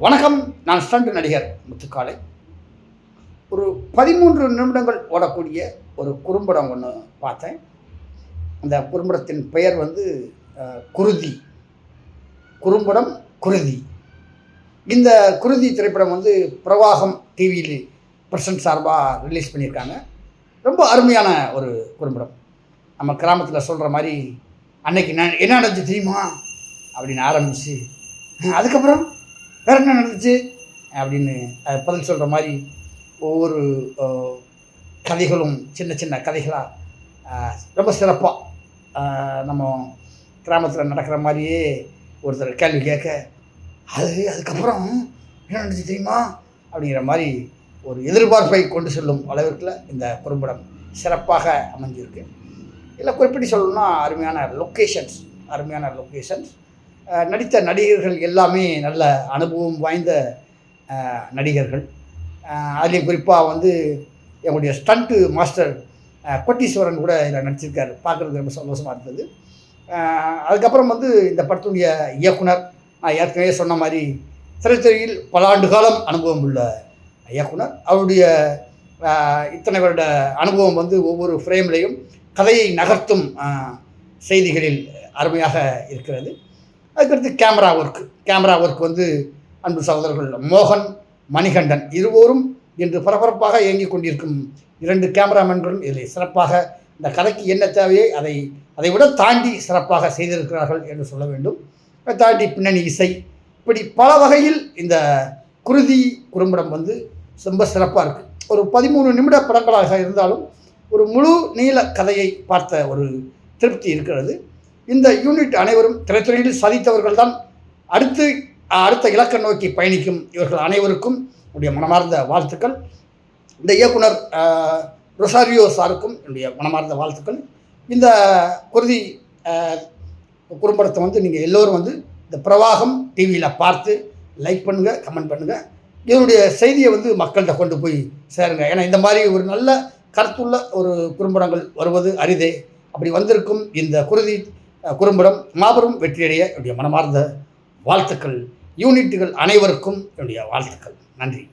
வணக்கம். நான் ஸ்டண்ட் நடிகர் முத்துக்காலை. ஒரு 13 நிமிடங்கள் ஓடக்கூடிய ஒரு குறும்படம் ஒன்று பார்த்தேன். அந்த குறும்படத்தின் பெயர் வந்து குருதி. குறும்படம் குருதி. இந்த குருதி திரைப்படம் வந்து பிரவாகம் டிவியில் பிரசன்ட் சார்பாக ரிலீஸ் பண்ணியிருக்காங்க. ரொம்ப அருமையான ஒரு குறும்படம். நம்ம கிராமத்தில் சொல்கிற மாதிரி அன்னைக்கு நான் என்ன நடந்துச்சு தெரியுமா அப்படின்னு ஆரம்பித்து, அதுக்கப்புறம் வேறு என்ன நடந்துச்சு அப்படின்னு பதில் சொல்கிற மாதிரி ஒவ்வொரு கதைகளும் சின்ன சின்ன கதைகளாக ரொம்ப சிறப்பாக நம்ம கிராமத்தில் நடக்கிற மாதிரியே ஒருத்தர் கேள்வி கேட்க, அதுக்கப்புறம் என்ன நடந்துச்சு தெரியுமா அப்படிங்கிற மாதிரி ஒரு எதிர்பார்ப்பை கொண்டு செல்லும் அளவிற்குள்ள இந்த குறும்படம் சிறப்பாக அமைஞ்சிருக்கு. இல்லை குறிப்பிட்டு சொல்லணும்னா அருமையான லொக்கேஷன்ஸ், நடித்த நடிகர்கள் எல்லாமே நல்ல அனுபவம் வாய்ந்த நடிகர்கள். அதுலேயும் குறிப்பாக வந்து என்னுடைய ஸ்டண்ட்டு மாஸ்டர் கோட்டீஸ்வரன் கூட இதில் நடிச்சிருக்காரு. பார்க்குறதுக்கு ரொம்ப சந்தோஷமாக இருந்தது. அதுக்கப்புறம் வந்து இந்த படத்துடைய இயக்குனர், நான் ஏற்கனவே சொன்ன மாதிரி திரைத்துறையில் பல ஆண்டு காலம் அனுபவம் உள்ள இயக்குனர். அவருடைய இத்தனை வருட அனுபவம் வந்து ஒவ்வொரு ஃப்ரேம்லேயும் கதையை நகர்த்தும் செய்திகளில் அருமையாக இருக்கிறது. அதுக்கடுத்து கேமரா ஒர்க் வந்து அன்பு சகோதரர்கள் மோகன், மணிகண்டன் இருவரும் இன்று பரபரப்பாக இயங்கிக் கொண்டிருக்கும் 2 கேமராமேன்களும் இதில் சிறப்பாக இந்த கதைக்கு என்ன தேவையை அதை விட தாண்டி சிறப்பாக செய்திருக்கிறார்கள் என்று சொல்ல வேண்டும். அதை தாண்டி பின்னணி இசை, இப்படி பல வகையில் இந்த குருதி குறும்படம் வந்து ரொம்ப சிறப்பாக இருக்குது. ஒரு 13 நிமிட படங்களாக இருந்தாலும் ஒரு முழு நீள கதையை பார்த்த ஒரு திருப்தி இருக்கிறது. இந்த யூனிட் அனைவரும் திரைத்துறையில் சாதித்தவர்கள் தான் அடுத்த இலக்கை நோக்கி பயணிக்கும் இவர்கள் அனைவருக்கும் என்னுடைய மனமார்ந்த வாழ்த்துக்கள். இந்த இயக்குனர் ரொசாரியோ சாருக்கும் என்னுடைய மனமார்ந்த வாழ்த்துக்கள். இந்த குருதி குறும்படத்தை வந்து நீங்கள் எல்லோரும் வந்து இந்த பிரவாகம் டிவியில் பார்த்து லைக் பண்ணுங்கள், கமெண்ட் பண்ணுங்கள். இதனுடைய செய்தியை வந்து மக்கள்கிட்ட கொண்டு போய் சேருங்க. ஏன்னா இந்த மாதிரி ஒரு நல்ல கருத்துள்ள ஒரு குறும்படங்கள் வருவது அரிதே. அப்படி வந்திருக்கும் இந்த குருதி குறும்படம் மாபெரும் வெற்றியடைய என்னுடைய மனமார்ந்த வாழ்த்துக்கள். யூனிட்டுகள் அனைவருக்கும் என்னுடைய வாழ்த்துக்கள். நன்றி.